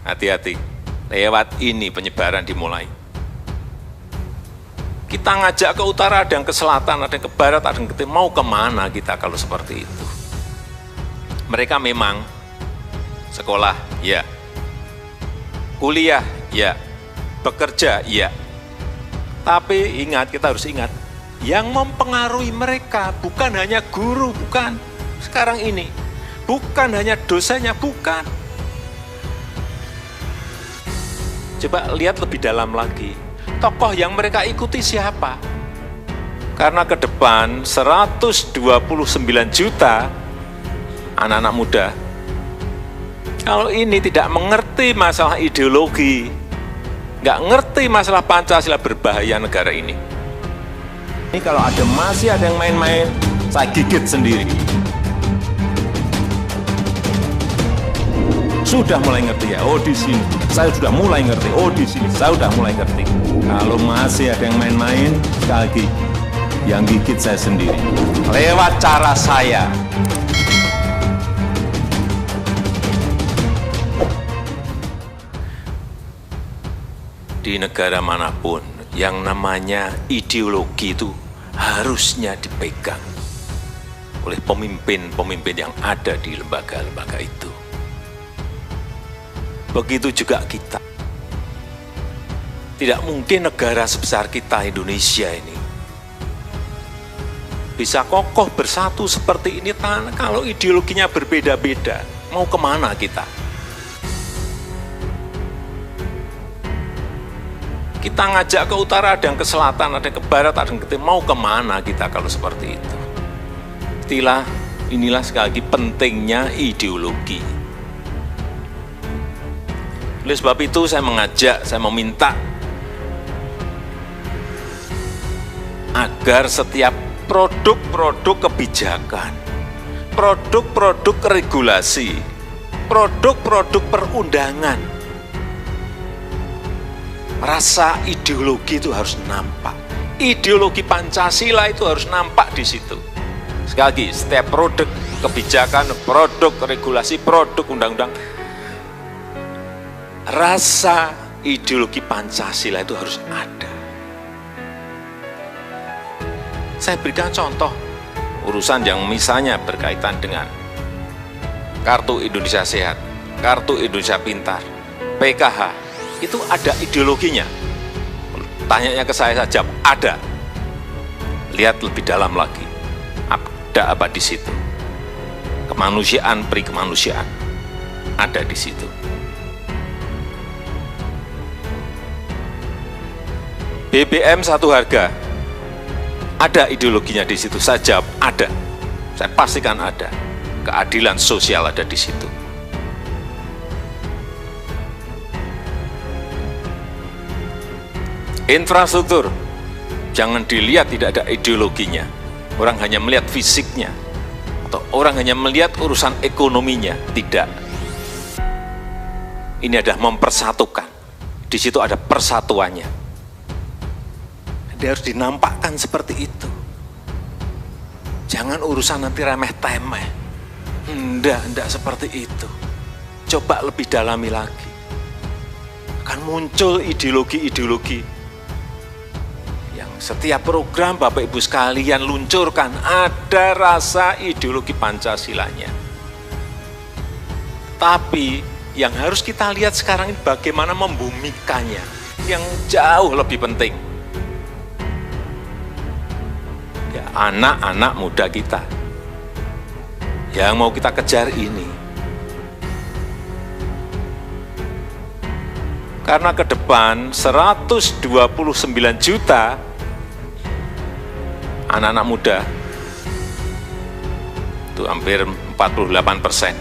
Hati-hati, lewat ini penyebaran dimulai. Kita ngajak ke utara, ada yang ke selatan, ada yang ke barat, ada yang ke timur. Mau kemana kita kalau seperti itu? Mereka memang sekolah, ya. Kuliah, ya. Bekerja, ya. Tapi ingat, kita harus ingat, yang mempengaruhi mereka bukan hanya guru, bukan. Sekarang ini, bukan hanya dosennya, bukan. Coba lihat lebih dalam lagi. Tokoh yang mereka ikuti siapa? Karena ke depan 129 juta anak-anak muda, kalau ini tidak mengerti masalah ideologi, nggak ngerti masalah Pancasila, berbahaya negara ini. Ini kalau masih ada yang main-main, saya gigit sendiri. Sudah mulai ngerti ya, oh di sini saya sudah mulai ngerti, oh di sini saya sudah mulai ngerti. Kalau masih ada yang main-main, sekali lagi, yang gigit saya sendiri. Lewat cara saya. Di negara manapun, yang namanya ideologi itu harusnya dipegang oleh pemimpin-pemimpin yang ada di lembaga-lembaga itu. Begitu juga kita. Tidak mungkin negara sebesar kita, Indonesia ini, bisa kokoh bersatu seperti ini kalau ideologinya berbeda-beda. Mau kemana kita? Kita ngajak ke utara, ada yang ke selatan, ada yang ke barat, ada yang ke timur. Mau kemana kita kalau seperti itu? Inilah sekali lagi pentingnya ideologi. Oleh sebab itu saya meminta agar setiap produk-produk kebijakan, produk-produk regulasi, produk-produk perundangan, rasa ideologi itu harus nampak. Ideologi Pancasila itu harus nampak di situ. Sekali lagi, setiap produk kebijakan, produk regulasi, produk undang-undang, rasa ideologi Pancasila itu harus ada. Saya berikan contoh urusan yang misalnya berkaitan dengan Kartu Indonesia Sehat, Kartu Indonesia Pintar, PKH, itu ada ideologinya. Tanyanya ke saya saja, ada. Lihat lebih dalam lagi, ada apa di situ? Kemanusiaan, peri kemanusiaan, ada di situ. BBM satu harga, ada ideologinya di situ. Saya jawab ada, saya pastikan ada. Keadilan sosial ada di situ. Infrastruktur, jangan dilihat tidak ada ideologinya. Orang hanya melihat fisiknya, atau orang hanya melihat urusan ekonominya. Tidak. Ini adalah mempersatukan. Di situ ada persatuannya. Dia harus dinampakkan seperti itu. Jangan urusan nanti remeh-temeh. Enggak seperti itu. Coba lebih dalami lagi. Akan muncul ideologi-ideologi yang setiap program Bapak Ibu sekalian luncurkan, ada rasa ideologi Pancasilanya. Tapi yang harus kita lihat sekarang ini bagaimana membumikannya, yang jauh lebih penting. Ya, anak-anak muda kita yang mau kita kejar ini. Karena ke depan 129 juta anak-anak muda, itu hampir 48%.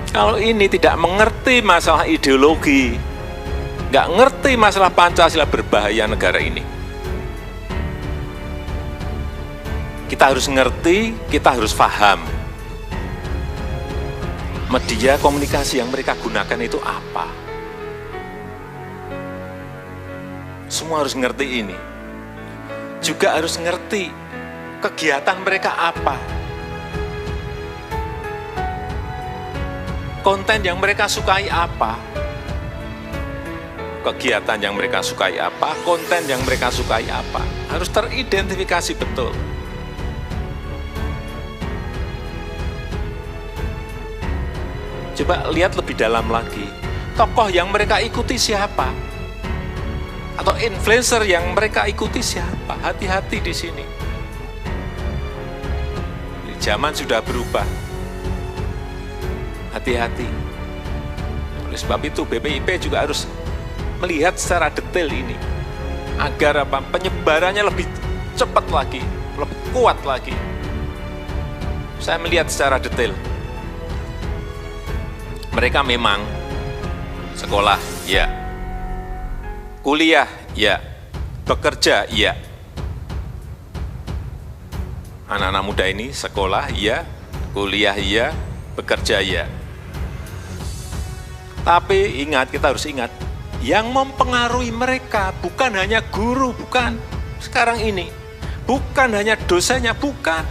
Kalau ini tidak mengerti masalah ideologi, nggak ngerti masalah Pancasila, berbahaya negara ini. Kita harus ngerti, kita harus paham. Media komunikasi yang mereka gunakan itu apa? Semua harus ngerti ini. Juga harus ngerti kegiatan mereka apa. konten yang mereka sukai apa, kegiatan yang mereka sukai apa, konten yang mereka sukai apa, harus teridentifikasi betul. Coba lihat lebih dalam lagi, tokoh yang mereka ikuti siapa, atau influencer yang mereka ikuti siapa. Hati-hati di sini. Zaman sudah berubah. Hati-hati. Oleh sebab itu BPIP juga harus melihat secara detail ini, agar apa? Penyebarannya lebih cepat lagi, lebih kuat lagi. Saya melihat secara detail. Mereka memang sekolah, ya. Kuliah, ya. Bekerja, ya. Anak-anak muda ini sekolah, ya. Kuliah, ya. Bekerja, ya. Tapi ingat, kita harus ingat, yang mempengaruhi mereka bukan hanya guru, bukan. Sekarang ini, bukan hanya dosennya, bukan.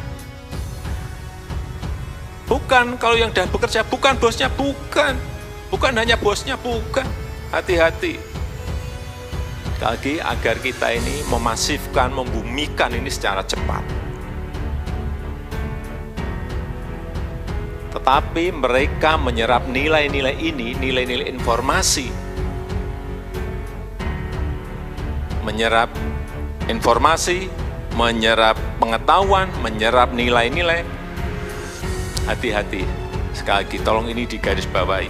Bukan kalau yang sudah bekerja, bukan bosnya, bukan. Bukan hanya bosnya, bukan. Hati-hati. Sekali lagi, agar kita ini memasifkan, membumikan ini secara cepat. Tetapi mereka menyerap nilai-nilai ini, nilai-nilai informasi. Menyerap informasi, menyerap pengetahuan, menyerap nilai-nilai. Hati-hati, sekali lagi tolong ini digarisbawahi.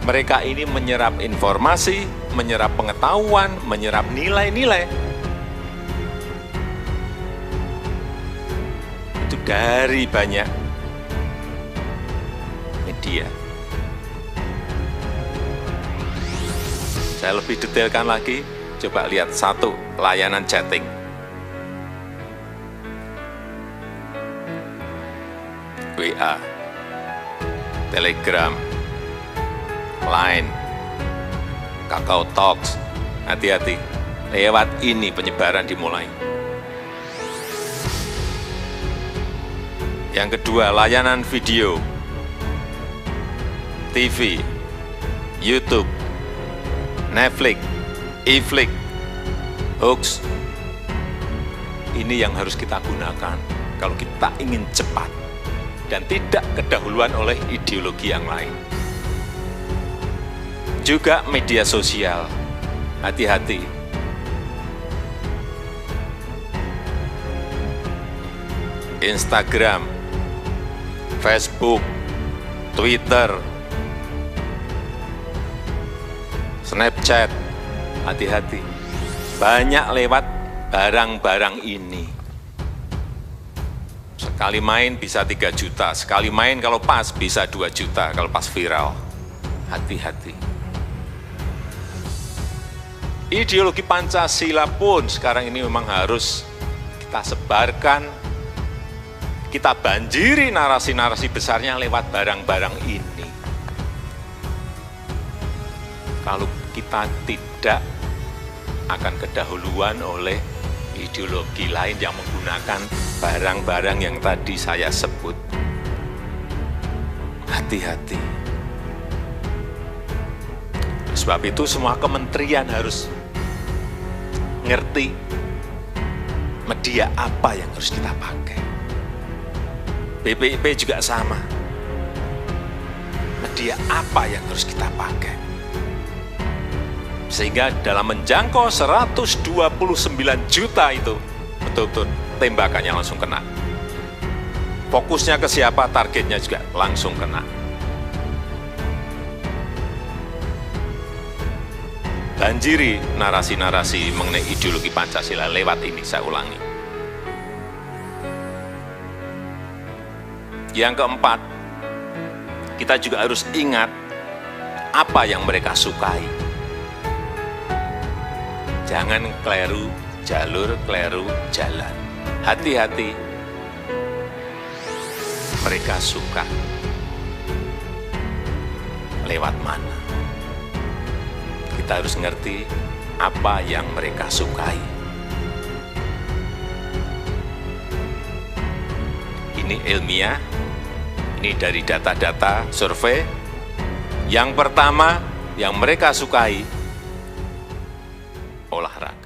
Mereka ini menyerap informasi, menyerap pengetahuan, menyerap nilai-nilai. Itu dari banyak media. Saya lebih detailkan lagi, coba lihat satu, layanan chatting. WA, Telegram, Line, Kakao Talks. Hati-hati, lewat ini penyebaran dimulai. Yang kedua, layanan video, TV, YouTube, Netflix, iFlix, hoax. Ini yang harus kita gunakan kalau kita ingin cepat dan tidak kedahuluan oleh ideologi yang lain. Juga media sosial, hati-hati. Instagram, Facebook, Twitter, Snapchat, hati-hati. Banyak lewat barang-barang ini. Sekali main bisa 3 juta, sekali main kalau pas bisa 2 juta, kalau pas viral. Hati-hati. Ideologi Pancasila pun sekarang ini memang harus kita sebarkan, kita banjiri narasi-narasi besarnya lewat barang-barang ini. Kalau kita tidak akan kedahuluan oleh ideologi lain yang menggunakan barang-barang yang tadi saya sebut. Hati-hati. Sebab itu semua kementerian harus ngerti media apa yang harus kita pakai. BPIP juga sama. Media apa yang harus kita pakai. Sehingga dalam menjangkau 129 juta itu, betul-betul tembakannya langsung kena. Fokusnya ke siapa, targetnya juga langsung kena. Banjiri narasi-narasi mengenai ideologi Pancasila lewat ini, saya ulangi. Yang keempat, kita juga harus ingat apa yang mereka sukai. Jangan keliru jalur, keliru jalan. Hati-hati. Mereka suka lewat mana. Kita harus ngerti apa yang mereka sukai. Ini ilmiah, ini dari data-data survei, Yang pertama, yang mereka sukai, olahraga.